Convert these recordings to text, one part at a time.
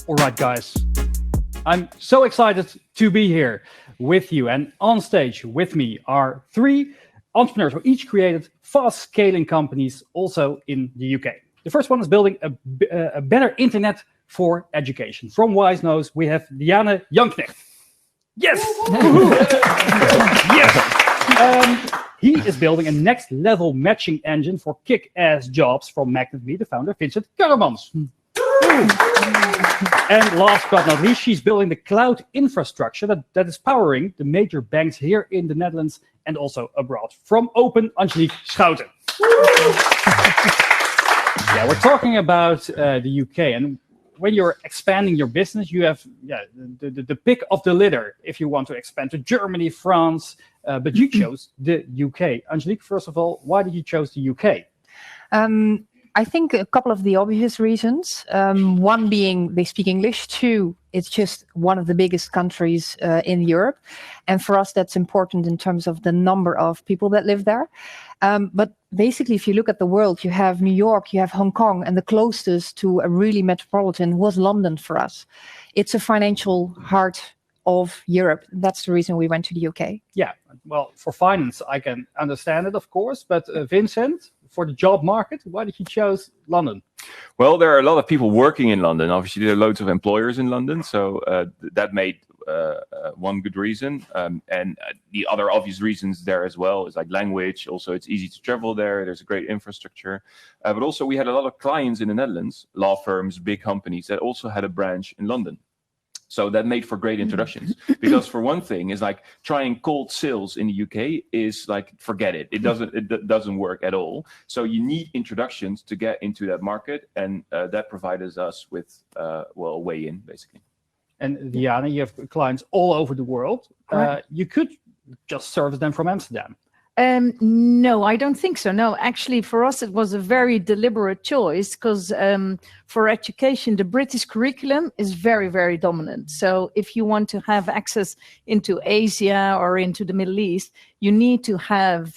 All right, guys. I'm so excited to be here with you. And on stage with me are three entrepreneurs who each created fast-scaling companies also in the UK. The first one is building a better internet for education. From WizeNoze, we have Diane Janknegt. Yes! Yes! He is building a next-level matching engine for kick-ass jobs from Magnet, the founder, Vincent Karremans. And last but not least, she's building the cloud infrastructure that is powering the major banks here in the Netherlands and also abroad. From Ohpen, Angelique, Schouten. Yeah, we're talking about the UK, and when you're expanding your business, you have the pick of the litter if you want to expand to Germany, France, but you chose the UK. Angelique, first of all, why did you choose the UK? I think a couple of the obvious reasons. One being they speak English. Two, it's just one of the biggest countries in Europe. And for us, that's important in terms of the number of people that live there. But basically, if you look at the world, you have New York, you have Hong Kong, and the closest to a really metropolitan was London for us. It's a financial heart of Europe. That's the reason we went to the UK. Yeah, well, for finance, I can understand it, of course. But Vincent, for the job market, why did you choose London? Well, there are a lot of people working in London. Obviously, there are loads of employers in London. So that made one good reason. And the other obvious reasons there as well is like language. Also, it's easy to travel there. There's a great infrastructure. But also, we had a lot of clients in the Netherlands, law firms, big companies that also had a branch in London. So that made for great introductions, because for one thing is like trying cold sales in the UK is like, forget it. It doesn't work at all. So you need introductions to get into that market. And that provided us with, a way in basically. And Diana, you have clients all over the world. You could just service them from Amsterdam. No, I don't think so. No, actually, for us, it was a very deliberate choice because for education, the British curriculum is very, very dominant. So if you want to have access into Asia or into the Middle East, you need to have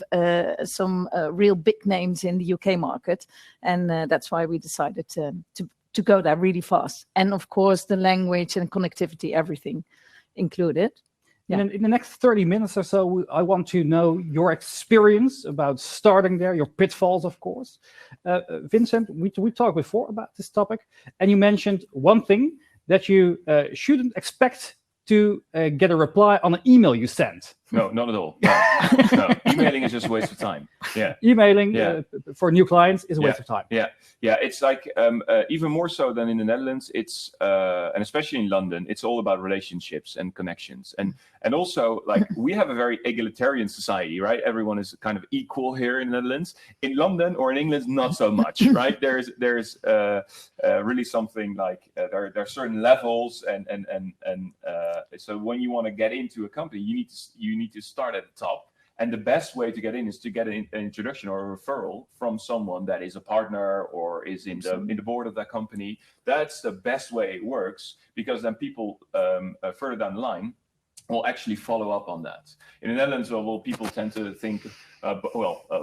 some real big names in the UK market. And that's why we decided to go there really fast. And of course, the language and connectivity, everything included. Yeah. In the next 30 minutes or so, I want to know your experience about starting there, your pitfalls, of course. Vincent, we talked before about this topic, and you mentioned one thing that you shouldn't expect to get a reply on an email you sent. No, not at all. No. Emailing is just a waste of time. Yeah. Emailing for new clients is a waste of time. Yeah. It's like even more so than in the Netherlands. It's and especially in London, it's all about relationships and connections. And also, like, we have a very egalitarian society, right? Everyone is kind of equal here in the Netherlands. In London or in England, not so much, right? There's really something like there are certain levels, and so when you want to get into a company, you need to start at the top. And the best way to get in is to get an introduction or a referral from someone that is a partner or is in the board of that company. That's the best way it works, because then people further down the line will actually follow up on that. In the Netherlands, people tend to think,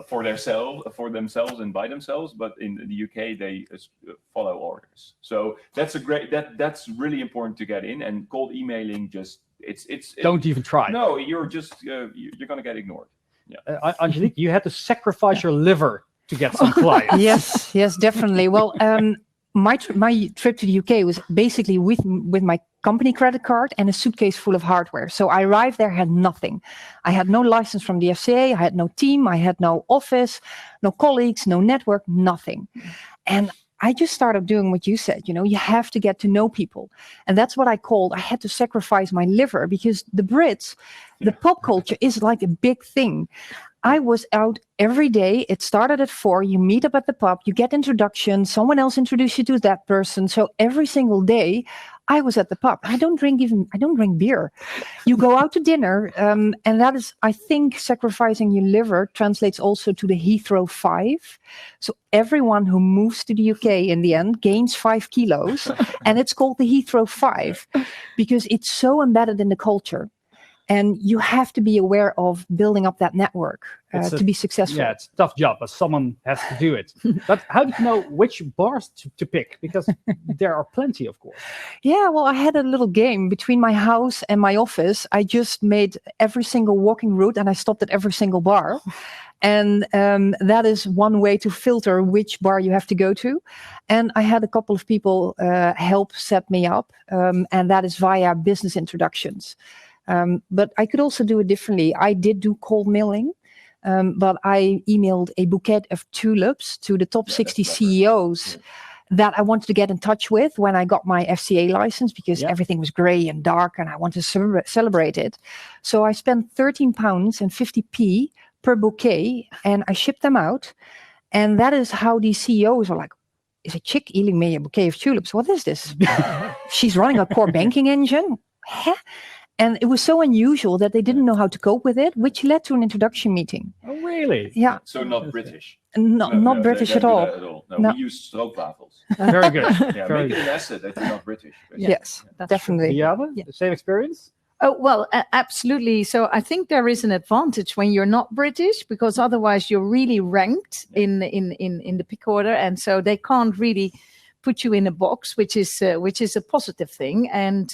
for themselves and by themselves, but in the UK they follow orders. So that's that's really important to get in. And cold emailing don't even try. No, you're going to get ignored. Yeah. Angelique, you had to sacrifice your liver to get some clients. Yes, definitely. Well, my trip to the UK was basically with my company credit card and a suitcase full of hardware. So I arrived there, had nothing. I had no license from the FCA. I had no team. I had no office, no colleagues, no network, nothing. And I just started doing what you said, you have to get to know people. And that's what I had to sacrifice my liver, because the Brits, the pop culture is like a big thing. I was out every day. It started at 4:00. You meet up at the pub, you get introduction, someone else introduced you to that person. So every single day I was at the pub. I don't drink beer. You go out to dinner, and that is, I think, sacrificing your liver translates also to the Heathrow 5. So everyone who moves to the UK in the end gains 5 kilos, and it's called the Heathrow 5 because it's so embedded in the culture. And you have to be aware of building up that network to be successful. Yeah, it's a tough job, but someone has to do it. But how do you know which bars to pick? Because there are plenty, of course. Yeah, well, I had a little game between my house and my office. I just made every single walking route and I stopped at every single bar. And that is one way to filter which bar you have to go to. And I had a couple of people help set me up. And that is via business introductions. But I could also do it differently. I did do cold mailing, but I emailed a bouquet of tulips to the top 60 CEOs that I wanted to get in touch with when I got my FCA license, because everything was grey and dark and I wanted to celebrate it. So I spent £13.50 per bouquet and I shipped them out. And that is how these CEOs are like, is a chick emailing me a bouquet of tulips? What is this? She's running a core banking engine? Huh? And it was so unusual that they didn't know how to cope with it, which led to an introduction meeting. Oh, really? Yeah. So not British. Not British they at don't all. do that at all. No, No. we use stroopwafels. Very good. Yeah, Very make it good. an asset that you're not British. basically. Yes, That's definitely. Diane, Yeah. the same experience? Oh, well, absolutely. So I think there is an advantage when you're not British, because otherwise you're really ranked in the pick order. And so they can't really put you in a box, which is a positive thing. And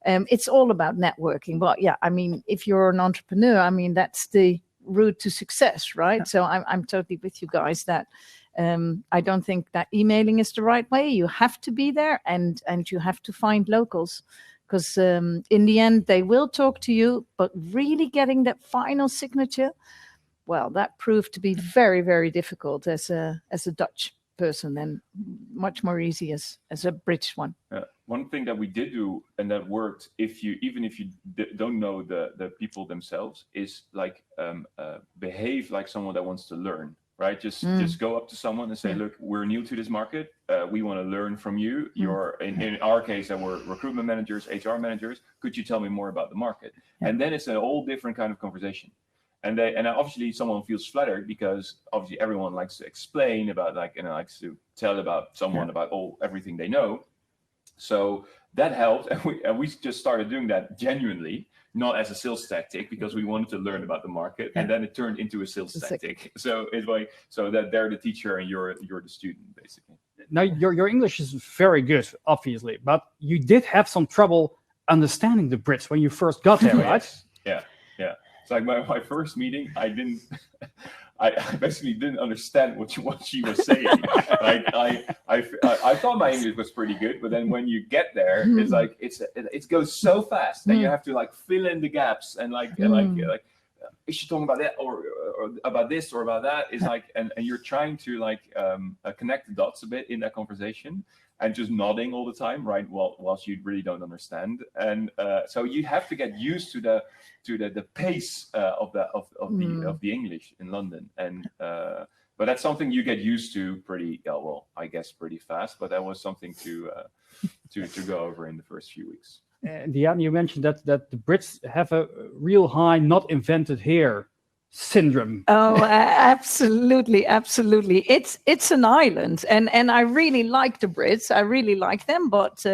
it's all about networking. But yeah, I mean, if you're an entrepreneur, I mean, that's the route to success, right? So I'm totally with you guys that I don't think that emailing is the right way. You have to be there and you have to find locals. Because in the end, they will talk to you, but really getting that final signature, well, that proved to be very, very difficult as a Dutch person, and much more easy as a British one. One thing that we did do and that worked, even if you don't know the people themselves, is like behave like someone that wants to learn. Right, just go up to someone and say, "Look, we're new to this market. We want to learn from you. You're in our case, that we're recruitment managers, HR managers. Could you tell me more about the market?" And then it's a whole different kind of conversation. And obviously someone feels flattered, because obviously everyone likes to explain about, likes to tell about someone about everything they know. So that helped, and we just started doing that genuinely. Not as a sales tactic, because we wanted to learn about the market, and then it turned into a sales tactic. So it's like, so that they're the teacher and you're the student, basically. Now, your English is very good, obviously, but you did have some trouble understanding the Brits when you first got there, right? Yeah. It's like my first meeting, I basically didn't understand what she was saying. Like I thought my English was pretty good, but then when you get there, it's like it goes so fast, and you have to like fill in the gaps and like is she talking about that or about this or about that? Is like and you're trying to like connect the dots a bit in that conversation. And just nodding all the time, right? Whilst you really don't understand, and so you have to get used to the pace of the English in London, and but that's something you get used to pretty pretty fast. But that was something to go over in the first few weeks. Diane, you mentioned that the Brits have a real high "not invented here" syndrome. Oh, absolutely. It's an island, and I really like the Brits. I really like them, but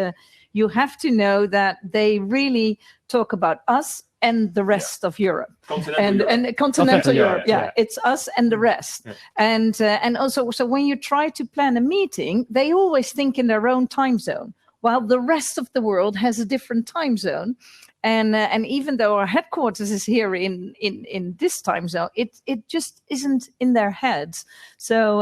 you have to know that they really talk about us and the rest of Europe, and continental Europe. Yeah, it's us and the rest, and also, so when you try to plan a meeting, they always think in their own time zone, while the rest of the world has a different time zone. And even though our headquarters is here in this time zone, it just isn't in their heads. So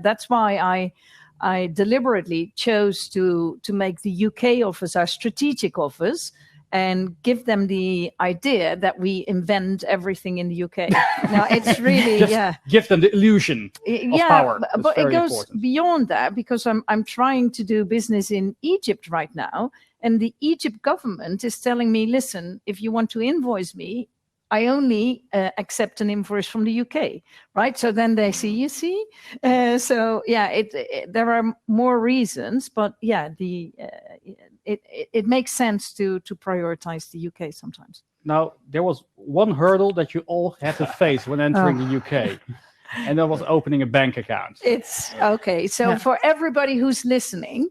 that's why I deliberately chose to make the UK office our strategic office, and give them the idea that we invent everything in the UK. Now it's really give them the illusion of power. But it goes important. beyond that, because I'm trying to do business in Egypt right now. And the Egypt government is telling me, listen, if you want to invoice me, I only accept an invoice from the UK, right? So then they see, you see? So yeah, there are more reasons, but yeah, it makes sense to prioritize the UK sometimes. Now, there was one hurdle that you all had to face when entering the UK, and that was opening a bank account. It's okay. So for everybody who's listening,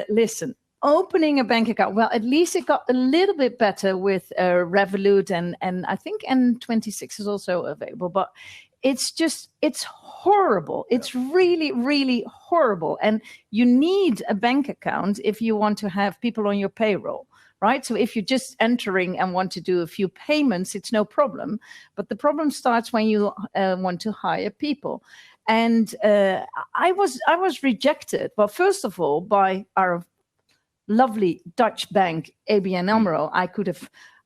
listen. opening a bank account, well, at least it got a little bit better with Revolut, and I think N26 is also available, but it's horrible. It's really, really horrible. And you need a bank account if you want to have people on your payroll, right? So if you're just entering and want to do a few payments, it's no problem. But the problem starts when you want to hire people. And I was rejected. Well, first of all, by our lovely Dutch bank, ABN AMRO.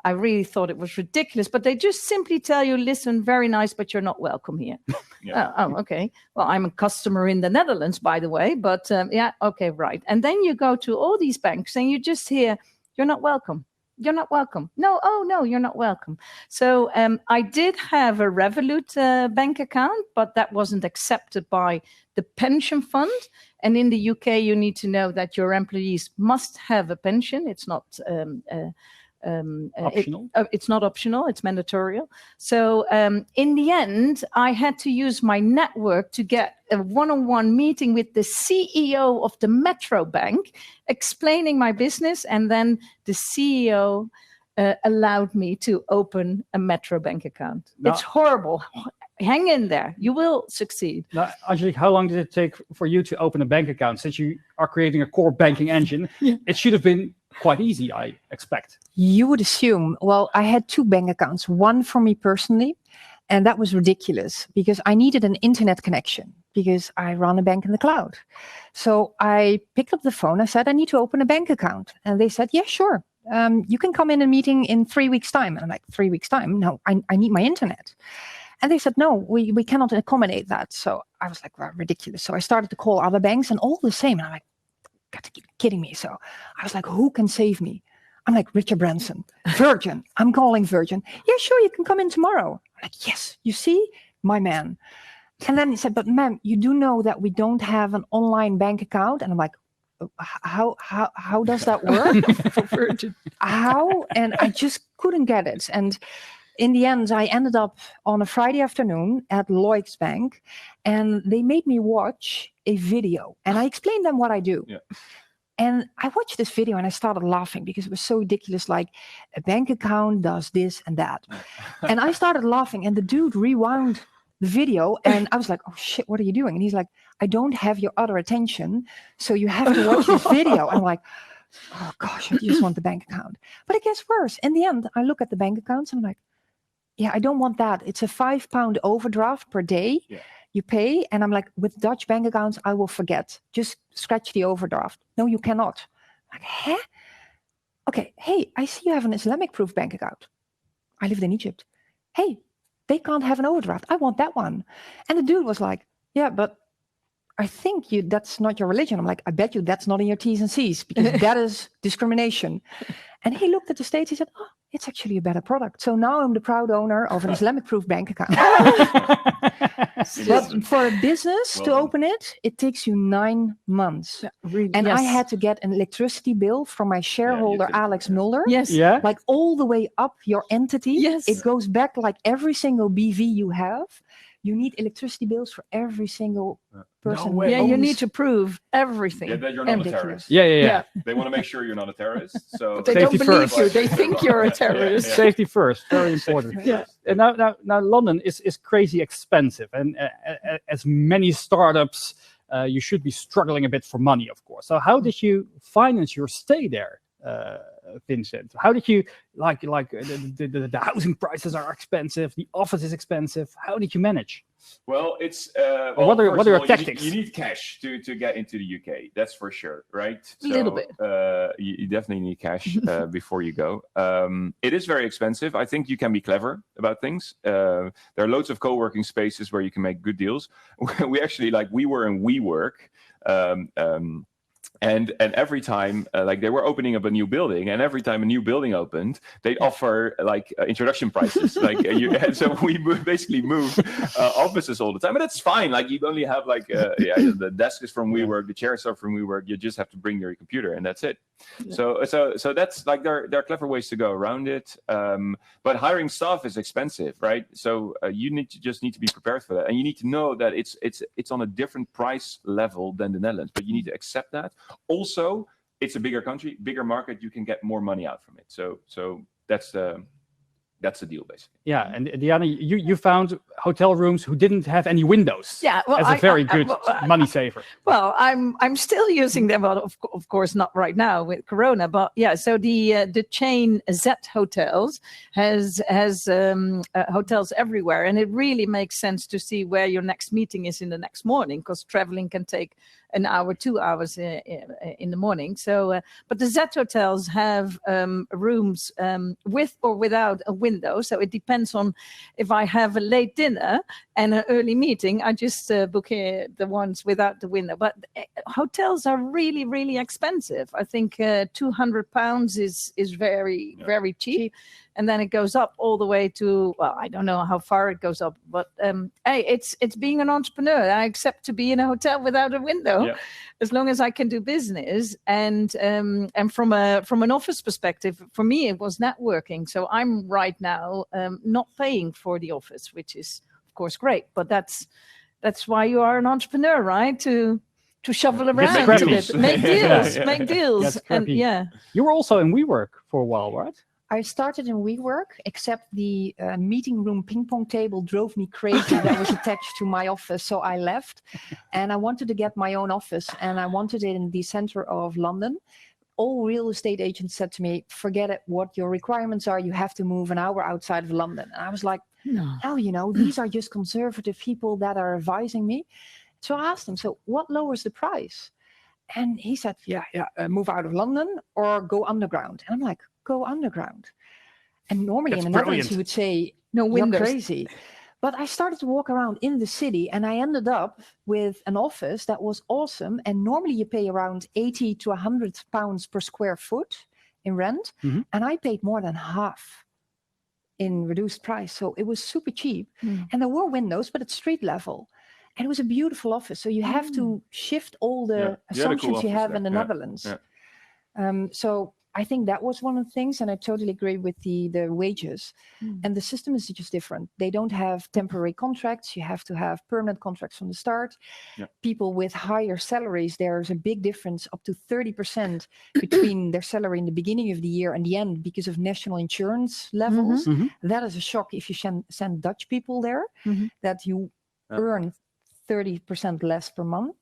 I really thought it was ridiculous, but they just simply tell you, listen, very nice, but you're not welcome here. Yeah. Okay. Well, I'm a customer in the Netherlands, by the way, but yeah, okay, right. And then you go to all these banks and you just hear, you're not welcome. You're not welcome. No, oh no, you're not welcome. So I did have a Revolut bank account, but that wasn't accepted by the pension fund. And in the UK, you need to know that your employees must have a pension. It's not Optional? It's not optional. It's mandatory. So in the end, I had to use my network to get a one-on-one meeting with the CEO of the Metro Bank, explaining my business, and then the CEO allowed me to open a Metro Bank account. Now, it's horrible. Hang in there. You will succeed. Now, Angelique, how long did it take for you to open a bank account? Since you are creating a core banking engine, it should have been quite easy, I expect. You would assume. Well, I had 2 bank accounts, one for me personally, and that was ridiculous because I needed an internet connection because I run a bank in the cloud. So I picked up the phone. I said, I need to open a bank account. And they said, yeah, sure. You can come in a meeting in 3 weeks' time. And I'm like, 3 weeks' time? No, I need my internet. And they said, no, we cannot accommodate that. So I was like, well, ridiculous. So I started to call other banks and all the same. And I'm like, got to keep kidding me. So I was like, who can save me? I'm like, Richard Branson, Virgin. I'm calling Virgin. Yeah, sure, you can come in tomorrow. I'm like, yes, you see, my man. And then he said, but ma'am, you do know that we don't have an online bank account? And I'm like, how does that work? For Virgin. How? And I just couldn't get it. And in the end, I ended up on a Friday afternoon at Lloyd's Bank, and they made me watch a video. And I explained them what I do. Yeah. And I watched this video and I started laughing because it was so ridiculous. Like, a bank account does this and that. And I started laughing, and the dude rewound the video, and I was like, oh shit, what are you doing? And he's like, I don't have your utter attention, so you have to watch this video. I'm like, oh gosh, I just want the bank account. But it gets worse. In the end, I look at the bank accounts and I'm like, yeah, I don't want that. It's a £5 overdraft per day. Yeah. You pay. And I'm like, with Dutch bank accounts, I will forget. Just scratch the overdraft. No, you cannot. I'm like, huh? Okay. Hey, I see you have an Islamic proof bank account. I lived in Egypt. Hey, they can't have an overdraft. I want that one. And the dude was like, yeah, but I think that's not your religion. I'm like, I bet you that's not in your T's and C's, because that is discrimination. And he looked at the States. He said, oh, it's actually a better product. So now I'm the proud owner of an Islamic proof bank account. But for a business to open it, it takes you 9 months. Yeah, really, And yes. I had to get an electricity bill from my shareholder, Alex Mulder. Yes. Yeah. Like all the way up your entity. Yes. It goes back like every single BV you have. You need electricity bills for every single person. way. Yeah, you owns- need to prove everything. Yeah, that you're not a Ridiculous. terrorist. Yeah. They want to make sure you're not a terrorist. So But they Safety don't believe first. you. They think you're a terrorist. Safety first, very important. Yeah. And now London is crazy expensive, and as many startups, you should be struggling a bit for money, of course. So how did you finance your stay there, Vincent? How did you like the housing prices are expensive, the office is expensive. How did you manage? Well, it's what are first of your all, tactics? You need cash to get into the UK. That's for sure, right? A little bit. You definitely need cash before you go. It is very expensive. I think you can be clever about things. There are loads of co-working spaces where you can make good deals. We actually we were in WeWork. And every time, they were opening up a new building, and every time a new building opened, they'd offer introduction prices. So we basically moved offices all the time, but that's fine. You only have the desk is from WeWork, the chairs are from WeWork. You just have to bring your computer, and that's it. Yeah. So that's there are clever ways to go around it. But hiring staff is expensive, right? So you just need to be prepared for that, and you need to know that it's on a different price level than the Netherlands, but you need to accept that. Also, it's a bigger country, bigger market. You can get more money out from it. So that's the deal, basically. Yeah, and Diana, you found hotel rooms who didn't have any windows. Yeah, well, as a very good money saver. Well, I'm still using them, but of course not right now with Corona. But yeah, so the chain Z Hotels has hotels everywhere, and it really makes sense to see where your next meeting is in the next morning, because traveling can take an hour, 2 hours in the morning. So, but the Z Hotels have rooms with or without a window. So it depends on if I have a late dinner and an early meeting, I just book the ones without the window. But hotels are really, really expensive. I think £200 is very cheap. And then it goes up all the way to, well, I don't know how far it goes up, but hey, it's being an entrepreneur. I accept to be in a hotel without a window, as long as I can do business. And from an office perspective, for me, it was networking. So I'm right now not paying for the office, which is of course great. But that's why you are an entrepreneur, right? To shovel around a bit, make deals, make deals, and You were also in WeWork for a while, right? I started in WeWork, except the meeting room ping pong table drove me crazy that was attached to my office. So I left and I wanted to get my own office, and I wanted it in the center of London. All real estate agents said to me, forget it, what your requirements are, you have to move an hour outside of London. And I was like, no, these are just conservative people that are advising me. So I asked him, so what lowers the price? And he said, move out of London or go underground. And I'm like, go underground. And normally in the Netherlands, he would say, no, you're crazy. But I started to walk around in the city, and I ended up with an office that was awesome. And normally you pay around 80 to 100 pounds per square foot in rent. Mm-hmm. And I paid more than half in reduced price. So it was super cheap. And there were windows, but at street level. And it was a beautiful office. So you have to shift all the assumptions you have in the Netherlands. So I think that was one of the things, and I totally agree with the wages. And the system is just different. They don't have temporary contracts. You have to have permanent contracts from the start. People with higher salaries, there's a big difference, up to 30% between their salary in the beginning of the year and the end, because of national insurance levels. That is a shock if you send Dutch people there, that you earn 30% less per month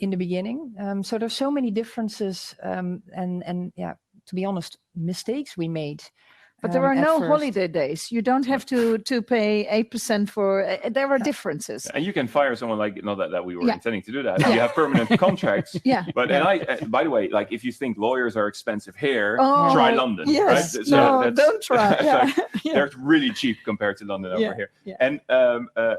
in the beginning. So there's so many differences, and to be honest, mistakes we made. But there are no holiday days. You don't have to pay 8% for. There are differences. And you can fire someone, like, not that we were intending to do that. You have permanent contracts. But and I, by the way, like, if you think lawyers are expensive here, try London. Yes. Right? So don't try. They're really cheap compared to London over here. And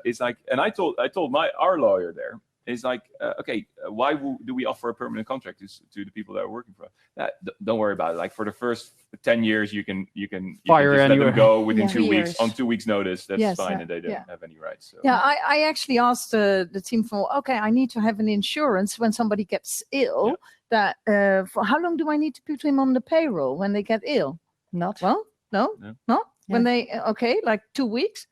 it's like, and I told our lawyer there. It's like, okay, why do we offer a permanent contract to the people that are working for us? Don't worry about it. Like, for the first 10 years, you can fire just let them go within 2 weeks, years. on 2 weeks' notice. That's fine, and they don't have any rights. So. Yeah, I actually asked the team for, okay, I need to have an insurance when somebody gets ill. That for how long do I need to put him on the payroll when they get ill? Not when they like 2 weeks.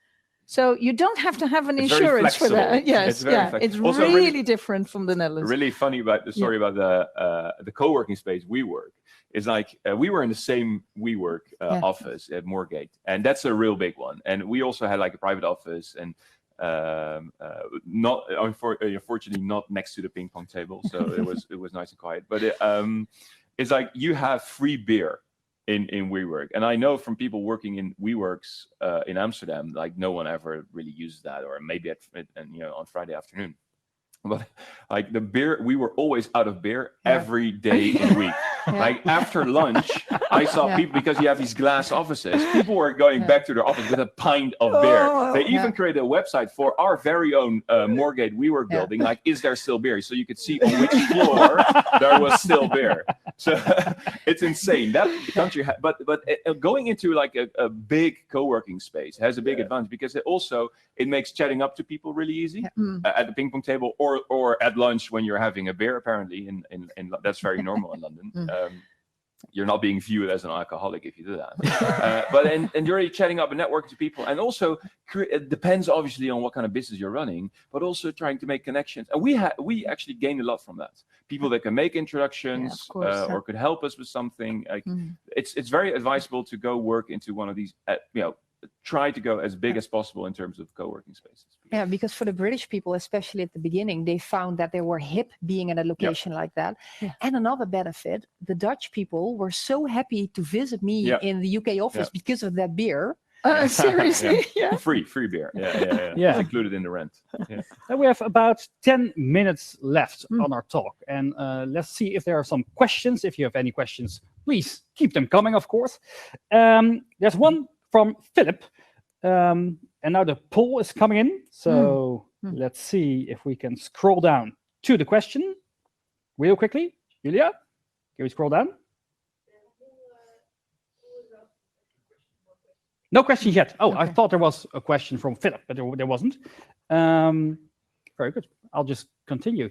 So you don't have to have an insurance for that. Yes, it's really different from the Netherlands. Really funny about the story about the co-working space WeWork is like we were in the same WeWork office at Moorgate, and that's a real big one. And we also had like a private office, and not unfortunately not next to the ping pong table, so it was nice and quiet. But it's like you have free beer in WeWork, and I know from people working in WeWorks in Amsterdam, like no one ever really uses that, or maybe on Friday afternoon. But like the beer, we were always out of beer every day in the week. Like after lunch, I saw people, because you have these glass offices, people were going back to their office with a pint of beer. They even created a website for our very own Moorgate WeWork building. Like, is there still beer? So you could see on which floor there was still beer. So it's insane. That country, but going into like a big co-working space has a big advantage, because it makes chatting up to people really easy at the ping pong table or at lunch when you're having a beer. Apparently, in that's very normal in London. you're not being viewed as an alcoholic if you do that. But and you're already chatting up and networking to people, and also it depends obviously on what kind of business you're running, but also trying to make connections. And we actually gained a lot from that. People that can make introductions or could help us with something. Like it's very advisable to go work into one of these. Try to go as big as possible in terms of co-working spaces. Yeah, because for the British people, especially at the beginning, they found that they were hip being in a location like that. Yeah. And another benefit, the Dutch people were so happy to visit me in the UK office because of that beer. Seriously? Yeah. Free beer. Yeah. It's included in the rent. Yeah. And we have about 10 minutes left on our talk. And let's see if there are some questions. If you have any questions, please keep them coming, of course. There's one from Philip, and now the poll is coming in. So let's see if we can scroll down to the question real quickly. Julia, can we scroll down? No questions yet. Oh, okay. I thought there was a question from Philip, but there wasn't. Very good. I'll just continue.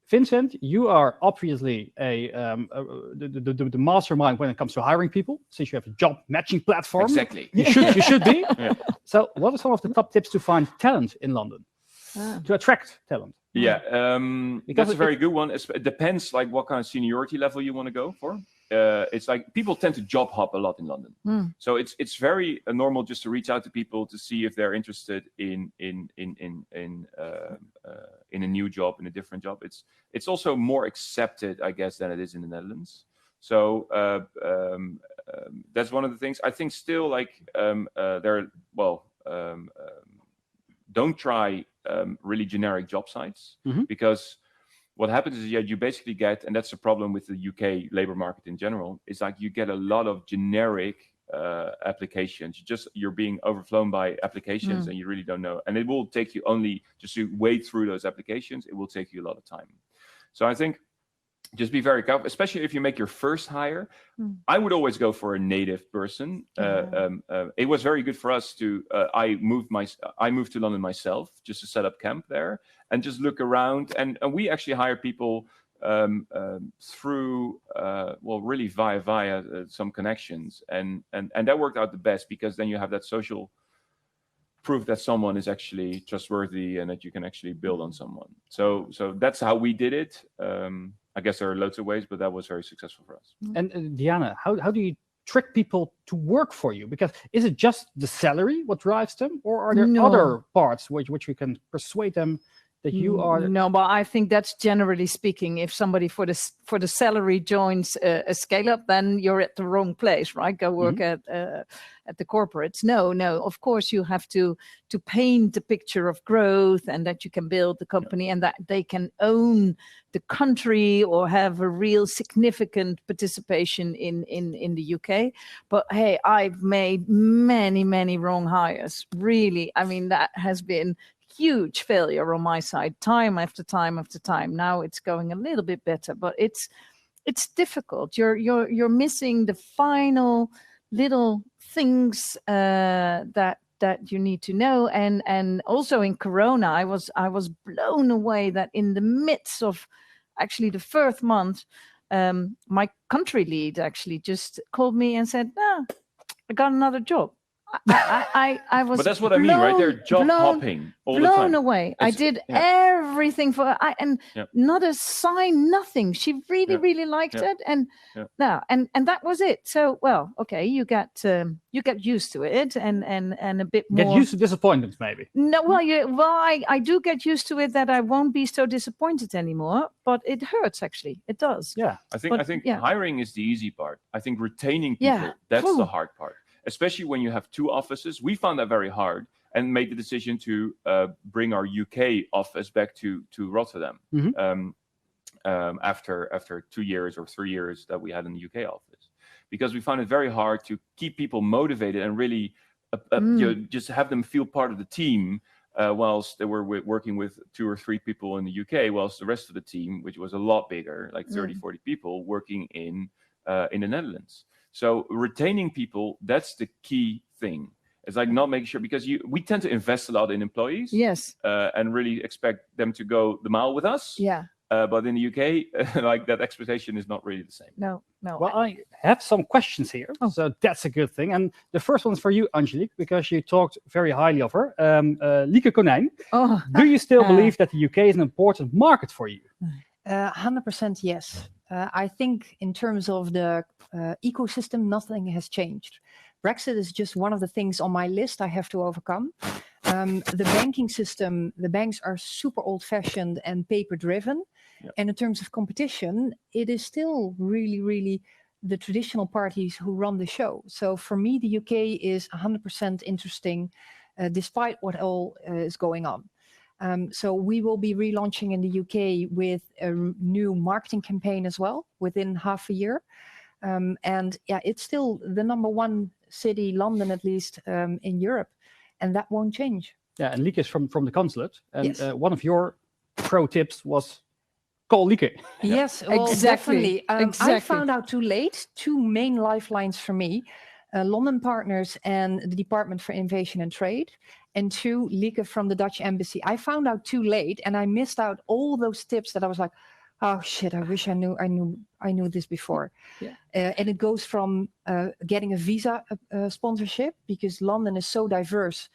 Vincent, you are obviously the mastermind when it comes to hiring people, since you have a job matching platform. Exactly. You should be. Yeah. So what are some of the top tips to find talent in London? To attract talent? Yeah, that's a very good one. It depends like what kind of seniority level you want to go for. It's like people tend to job hop a lot in London. So it's very normal just to reach out to people to see if they're interested in a new job, in a different job. It's also more accepted, I guess, than it is in the Netherlands. So that's one of the things. I think still like don't try really generic job sites because what happens is you basically get, and that's the problem with the UK labor market in general, is like you get a lot of generic applications. You're being overflown by applications and you really don't know. And it will take you only just to wade through those applications. It will take you a lot of time. So I think just be very careful, especially if you make your first hire. I would always go for a native person. It was very good for us to. I moved to London myself just to set up camp there and just look around. And we actually hire people through really via some connections, and that worked out the best because then you have that social proof that someone is actually trustworthy and that you can actually build on someone. So that's how we did it. I guess there are loads of ways, but that was very successful for us. And Diana, how do you trick people to work for you? Because is it just the salary what drives them, or are there other parts which we can persuade them that you are? No, but I think that's generally speaking. If somebody for the salary joins a scale up, then you're at the wrong place, right? Go work at the corporates. No. Of course, you have to paint the picture of growth and that you can build the company and that they can own the country or have a real significant participation in the UK. But hey, I've made many wrong hires. Really, I mean that has been huge failure on my side, time after time after time. Now it's going a little bit better, but it's difficult. You're missing the final little things that you need to know. And also in Corona, I was blown away that in the midst of actually the first month, my country lead actually just called me and said, I got another job. I was. But that's what I mean, right? They're job hopping all the time. Blown away. I did everything for not a sign, nothing. She really liked it, and and that was it. So okay, you get used to it, and a bit more. Get used to disappointments, maybe. No, I do get used to it that I won't be so disappointed anymore. But it hurts actually. It does. Yeah, I think hiring is the easy part. I think retaining people that's the hard part. Especially when you have two offices. We found that very hard and made the decision to bring our UK office back to Rotterdam after 2 years or 3 years that we had in the UK office. Because we found it very hard to keep people motivated and really just have them feel part of the team whilst they were working with 2 or 3 people in the UK, whilst the rest of the team, which was a lot bigger, like 30, 40 people, working in the Netherlands. So retaining people, that's the key thing. It's like not making sure, because we tend to invest a lot in employees. Yes. And really expect them to go the mile with us. Yeah. but in the UK, like that expectation is not really the same. No, no. Well, I have some questions here, so that's a good thing. And the first one's for you, Angelique, because you talked very highly of her. Lieke Konijn, do you still believe that the UK is an important market for you? 100% yes. I think in terms of the ecosystem, nothing has changed. Brexit is just one of the things on my list I have to overcome. The banking system, the banks are super old-fashioned and paper-driven. Yep. And in terms of competition, it is still really, really the traditional parties who run the show. So for me, the UK is 100% interesting, despite what all is going on. So we will be relaunching in the UK with a new marketing campaign as well within half a year. And yeah, it's still the #1 city, London at least, in Europe. And that won't change. Yeah, and Lieke is from the consulate. And yes. One of your pro tips was call Lieke. Yes, well, exactly. Definitely. I found out too late. 2 main lifelines for me. London partners and the Department for Innovation and Trade. And 2, Lieke from the Dutch Embassy. I found out too late and I missed out all those tips that I was like, oh shit, I wish I knew this before. Yeah. And it goes from getting a visa sponsorship, because London is so diverse.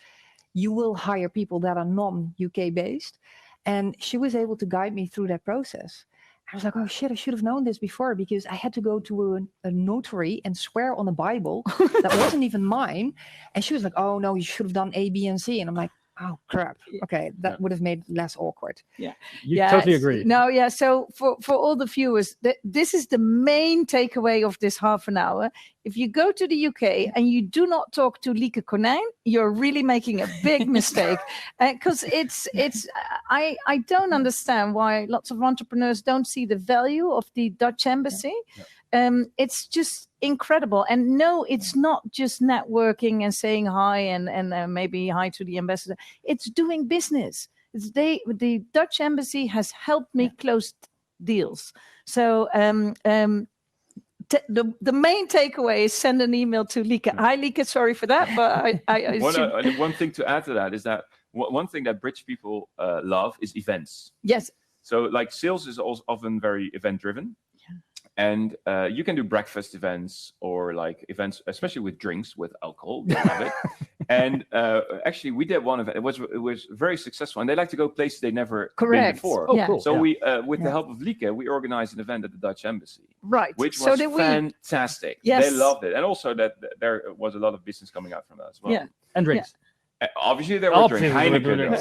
You will hire people that are non-UK based. And she was able to guide me through that process. I was like, oh shit, I should have known this before, because I had to go to a notary and swear on a Bible that wasn't even mine. And she was like, oh no, you should have done A, B, and C. And I'm like, oh crap. Okay, that would have made it less awkward. Yeah, you totally agree. No, yeah. So for all the viewers, this is the main takeaway of this half an hour. If you go to the UK and you do not talk to Lieke Konijn, you're really making a big mistake. Because I don't understand why lots of entrepreneurs don't see the value of the Dutch Embassy. It's just incredible. And no, it's not just networking and saying hi and maybe hi to the ambassador. It's doing business. The Dutch Embassy has helped me close deals. So the main takeaway is send an email to Lieke. Hi, Lieke, sorry for that. But one thing to add to that is that one thing that British people love is events. Yes. So like sales is also often very event driven. And you can do breakfast events or like events, especially with drinks, with alcohol. They love it. And actually, we did one event. It was very successful, and they like to go places they never been before. Oh, cool. So we, with the help of Lieke, we organized an event at the Dutch Embassy, right? Which was fantastic. Yes. They loved it, and also that there was a lot of business coming out from that as well. Yeah, and drinks. Obviously, there were drinks.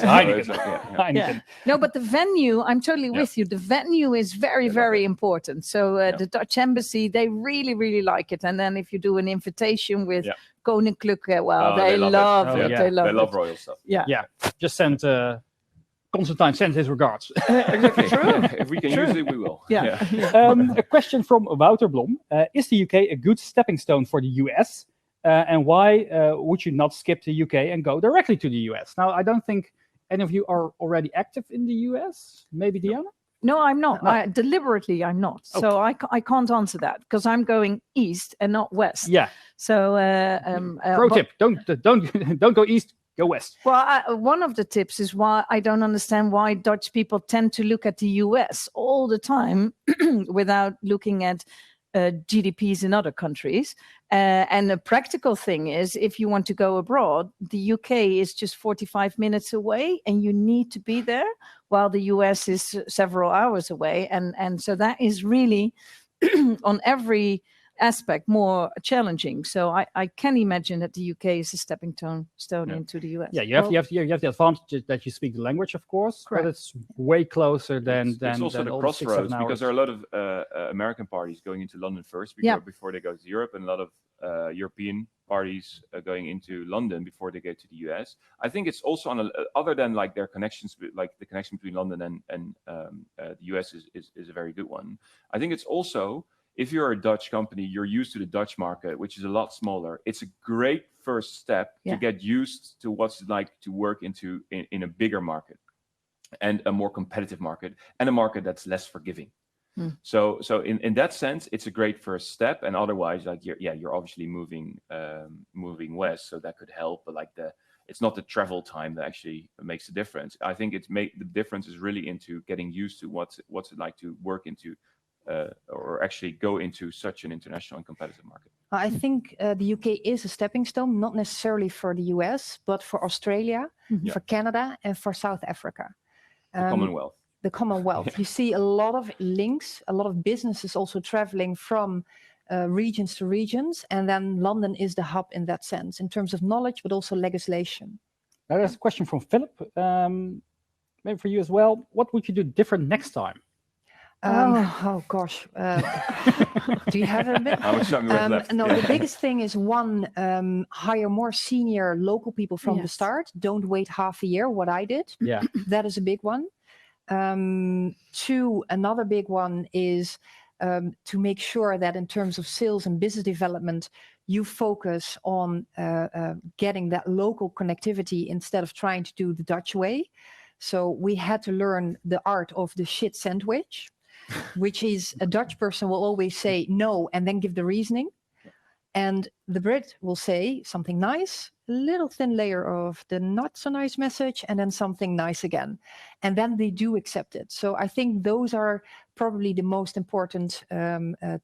Heineken. No, but the venue, I'm totally with you. The venue is very, very important. So the Dutch Embassy, they really, really like it. And then if you do an invitation with Koninklijke, well, they love it. They love royal stuff. Yeah. Just send Constantine send his regards. Exactly. True. If we can use it, we will. A question from Wouter Blom. Is the UK a good stepping stone for the US? And why would you not skip the UK and go directly to the US? Now, I don't think any of you are already active in the US. Maybe Diane? No, I'm not. Deliberately, I'm not. Okay. So I can't answer that because I'm going east and not west. Yeah. So pro tip: don't go east. Go west. Well, one of the tips is why I don't understand why Dutch people tend to look at the US all the time without looking at GDPs in other countries. And the practical thing is, if you want to go abroad, the UK is just 45 minutes away and you need to be there, while the US is several hours away. And so that is really on every aspect more challenging. So I can imagine that the UK is a stepping stone into the US. Yeah, you have the advantage that you speak the language, of course, correct. But it's way closer than it's also the crossroads, because there are a lot of American parties going into London first before they go to Europe, and a lot of European parties going into London before they go to the US. I think it's also on other than like their connections, like the connection between London and the US is a very good one. I think it's also, if you're a Dutch company, you're used to the Dutch market, which is a lot smaller. It's a great first step to get used to what's it like to work in a bigger market and a more competitive market, and a market that's less forgiving. So in that sense, it's a great first step. And otherwise, like you're obviously moving west, so that could help. But like it's not the travel time that actually makes the difference. I think the difference is really into getting used to what's it like to work into or actually go into such an international and competitive market. I think the UK is a stepping stone, not necessarily for the US, but for Australia, for Canada, and for South Africa. The Commonwealth. The Commonwealth. You see a lot of links, a lot of businesses also traveling from regions to regions, and then London is the hub in that sense, in terms of knowledge, but also legislation. Now there's a question from Philip, maybe for you as well. What would you do different next time? Oh gosh, do you have a bit? How much time you have left? No, the biggest thing is one, hire more senior local people from the start. Don't wait half a year, what I did. Yeah. That is a big one. Two, another big one is to make sure that in terms of sales and business development, you focus on getting that local connectivity instead of trying to do the Dutch way. So we had to learn the art of the shit sandwich, which is a Dutch person will always say no and then give the reasoning. And the Brit will say something nice, a little thin layer of the not so nice message, and then something nice again. And then they do accept it. So I think those are probably the most important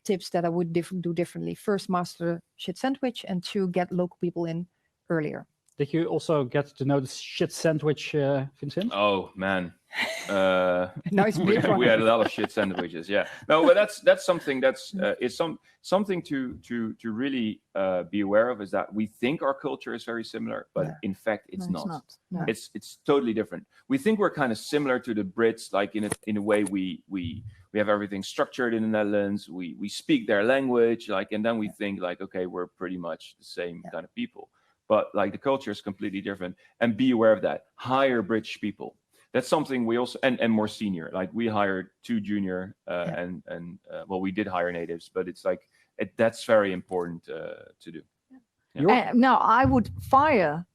tips that I would do differently. First, master the shit sandwich, and two, get local people in earlier. Did you also get to know the shit sandwich, Vincent? Oh man, Nice big one. we had a lot of shit sandwiches. Yeah, no, but that's something that's something to really be aware of, is that we think our culture is very similar, but in fact it's not. No. It's totally different. We think we're kind of similar to the Brits, like in a way we have everything structured in the Netherlands. We speak their language, like, and then we think like, okay, we're pretty much the same kind of people. But like the culture is completely different, and be aware of that. Hire British people. That's something we also, and more senior. Like we hired 2 junior and well, we did hire natives, but it's like that's very important to do. Yeah. Now I would fire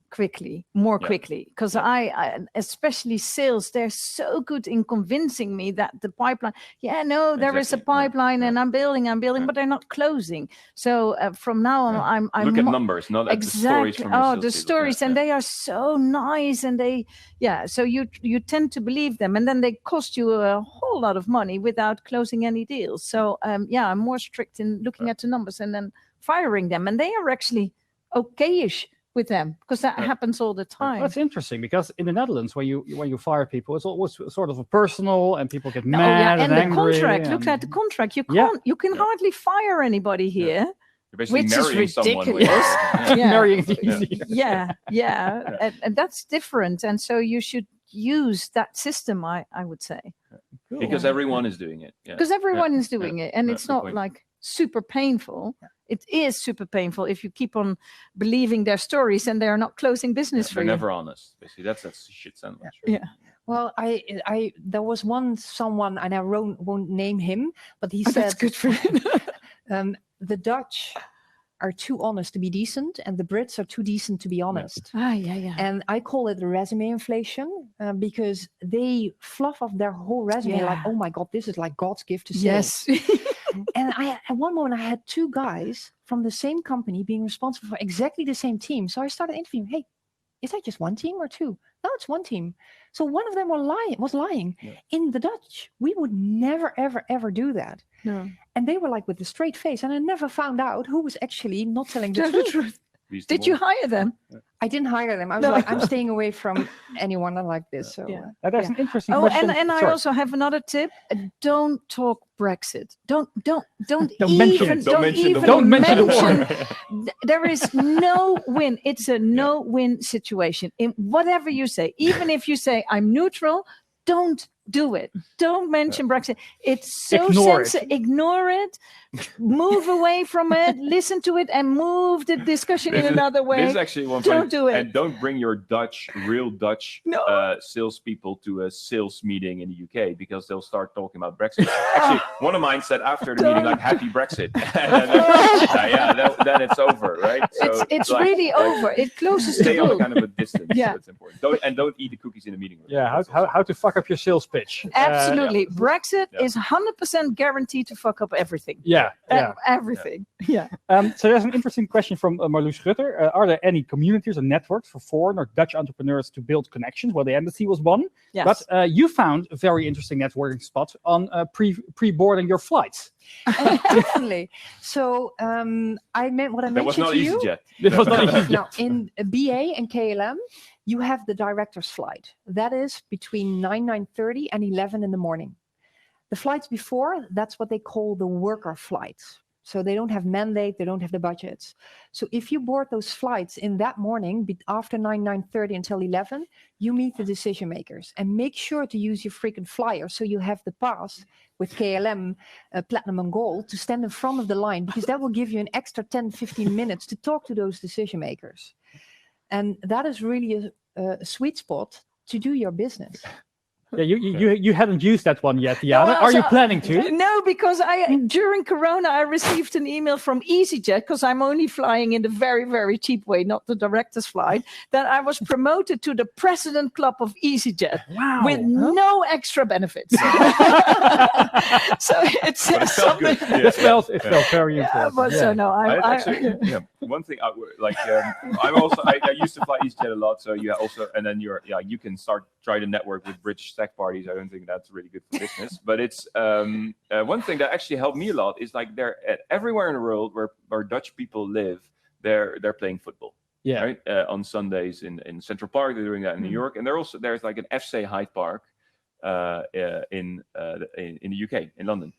more quickly, because I especially sales, they're so good in convincing me that the pipeline, there is a pipeline and I'm building, but they're not closing. So from now on, I'm look at numbers, not at the stories from your the stories, and they are so nice, and so you tend to believe them, and then they cost you a whole lot of money without closing any deals. So I'm more strict in looking at the numbers and then firing them, and they are actually okay-ish with them, because that happens all the time. That's interesting, because in the Netherlands, when you fire people, it's always sort of a personal, and people get mad and angry. The contract. Look at the contract. You can hardly fire anybody here. You're basically which is ridiculous. Marrying is easy. And that's different. And so you should use that system, I would say. Cool. Because everyone is doing it. Because everyone is doing it, and it's not like super painful. It is super painful if you keep on believing their stories and they're not closing business for you. They're never honest. Basically, that's a shit sandwich. Yeah. Well, I there was someone, and I won't name him, but he said that's good for you. The Dutch are too honest to be decent, and the Brits are too decent to be honest. Yeah. And I call it resume inflation, because they fluff up their whole resume like, oh my God, this is like God's gift to sales. Yes. And at one moment I had 2 guys from the same company being responsible for exactly the same team. So I started interviewing, hey, is that just one team or 2? No, it's one team. So one of them was lying. Yeah. In the Dutch, we would never, ever, ever do that. No. And they were like with a straight face, and I never found out who was actually not telling the truth. Did you hire them? I didn't hire them. I was like, I'm staying away from anyone like this. So that's an interesting question. And I also have another tip. Don't talk Brexit. Don't mention the war. There is no win. It's a no-win situation. In whatever you say, even if you say I'm neutral, don't do it. Don't mention Brexit. It's so sensitive. Ignore it. Move away from it. Listen to it, and move the discussion in another way. This is actually one. Don't do it. And don't bring your real Dutch salespeople to a sales meeting in the UK, because they'll start talking about Brexit. Actually, one of mine said after the meeting, like, "Happy Brexit," and then it's over, right? So it's like, really over. It closes the Stay book. on a kind of a distance. That's important. Don't eat the cookies in the meeting room. Yeah, how to fuck up your sales pitch. pitch. Absolutely. Brexit is 100% guaranteed to fuck up everything. Everything. Yeah. So there's an interesting question from Marloes Rutter. Are there any communities or networks for foreign or Dutch entrepreneurs to build connections? Well, the embassy was one. Yes. But you found a very interesting networking spot on pre-boarding your flights. Definitely. So I meant what I That was mentioned not to you. EasyJet. It was not easy. Now, in BA and KLM, you have the director's flight. That is between 9:30 and 11 in the morning. The flights before, that's what they call the worker flights. So they don't have mandate, they don't have the budgets. So if you board those flights in that morning, after 9:30 until 11, you meet the decision makers. And make sure to use your freaking flyer so you have the pass with KLM, Platinum and Gold, to stand in front of the line, because that will give you an extra 10, 15 minutes to talk to those decision makers. And that is really a sweet spot to do your business. Yeah, you hadn't used that one yet, Diane. No, Are you planning to? No, because during Corona, I received an email from EasyJet, because I'm only flying in the very, very cheap way, not the director's flight, that I was promoted to the President Club of EasyJet with no extra benefits. So it's something. It felt very important. But so no, one thing I used to fly EasyJet a lot, so and then you can try to network with British stack parties. I don't think that's really good for business, but it's one thing that actually helped me a lot is like everywhere in the world where Dutch people live, they're playing football. Yeah. Right? On Sundays in Central Park, they're doing that in New York, and there's like an FC Hyde Park in the UK, in London.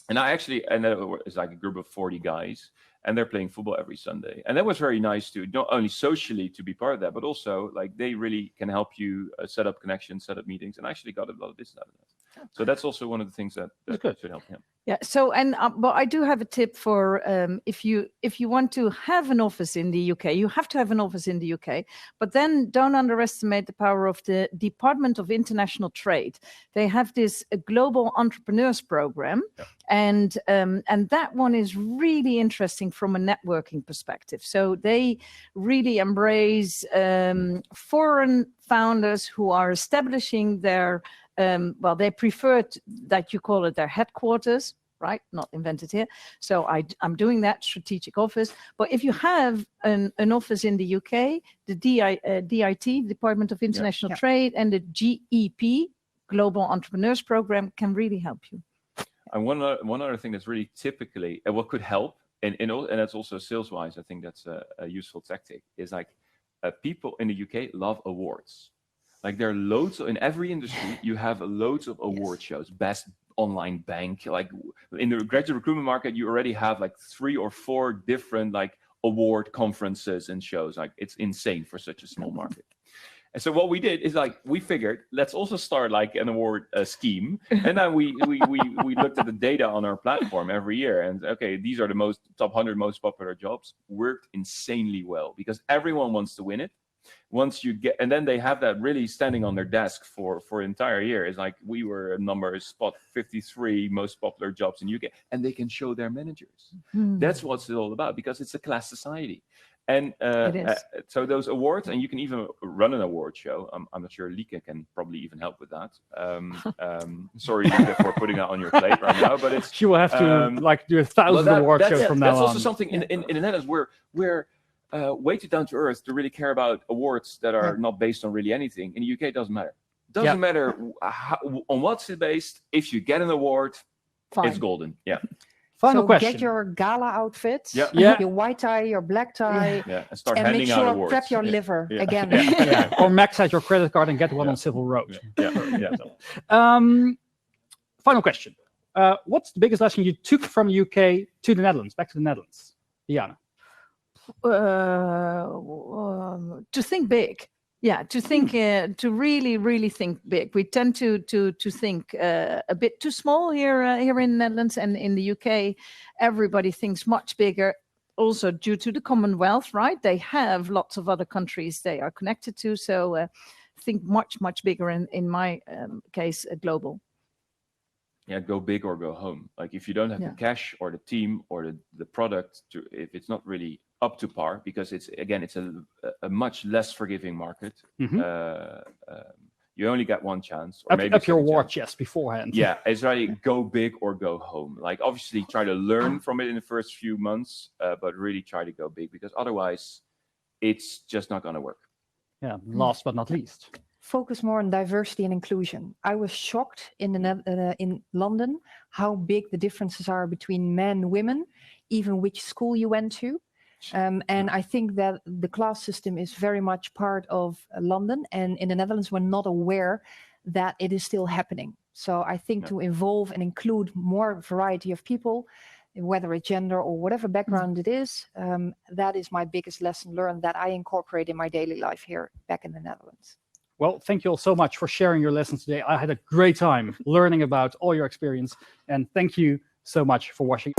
And it's like a group of 40 guys, and they're playing football every Sunday. And that was very nice to not only socially to be part of that, but also like they really can help you set up connections, set up meetings, and I actually got a lot of business out of that. So that's also one of the things that should help him. Yeah. So, but I do have a tip for if you want to have an office in the UK, you have to have an office in the UK. But then don't underestimate the power of the Department of International Trade. They have this Global Entrepreneurs Program, and that one is really interesting from a networking perspective. So they really embrace foreign founders who are establishing their they prefer that you call it their headquarters, right? Not invented here. So I'm doing that strategic office. But if you have an office in the UK, the DIT, Department of International Trade, and the GEP, Global Entrepreneurs Program, can really help you. And one other thing that's really typically what could help, and that's also sales-wise, I think that's a useful tactic, is like people in the UK love awards. Like there are loads in every industry. You have loads of award shows. Best online bank. Like in the graduate recruitment market, you already have like 3 or 4 different like award conferences and shows. Like it's insane for such a small market. And so what we did is like we figured let's also start like an award scheme. And then we looked at the data on our platform every year. And okay, these are the top 100 most popular jobs. Worked insanely well because everyone wants to win it. Once you get, and then they have that really standing on their desk for an entire year. It's like we were spot 53 most popular jobs in UK, and they can show their managers. That's what it's all about because it's a class society. And so those awards, and you can even run an award show. I'm not sure Lieke can probably even help with that. Sorry, Lieke, for putting that on your plate right now, but she will have to do 1,000 award shows from now on. That's also something in the Netherlands we're way too down to earth to really care about awards that are not based on really anything. In the UK, it doesn't matter. Doesn't matter on what's it based. If you get an award, it's golden. Yeah. Final question. Get your gala outfit, your white tie, your black tie, and start handing make out sure awards. prep your liver again. Or max out your credit card and get one on Civil Road. Final question. What's the biggest lesson you took from UK to the Netherlands, back to the Netherlands? Diana. To think big. To think, to really think big. We tend to think a bit too small here in the Netherlands, and in the UK, everybody thinks much bigger. Also, due to the Commonwealth, right? They have lots of other countries they are connected to, so think much bigger. In my case, global. Yeah, go big or go home. Like if you don't have the cash or the team or the product, if it's not really up to par, because it's a much less forgiving market. You You only get one chance. Or Up, maybe up your second war chance. chest beforehand. Yeah, it's like go big or go home. Like obviously try to learn from it in the first few months, but really try to go big because otherwise it's just not going to work. Yeah. Last but not least. Focus more on diversity and inclusion. I was shocked in London how big the differences are between men and women, even which school you went to. And I think that the class system is very much part of London, and in the Netherlands we're not aware that it is still happening. So I think to involve and include more variety of people, whether it's gender or whatever background it is, that is my biggest lesson learned that I incorporate in my daily life here back in the Netherlands. Well, thank you all so much for sharing your lessons today. I had a great time learning about all your experience, and thank you so much for watching.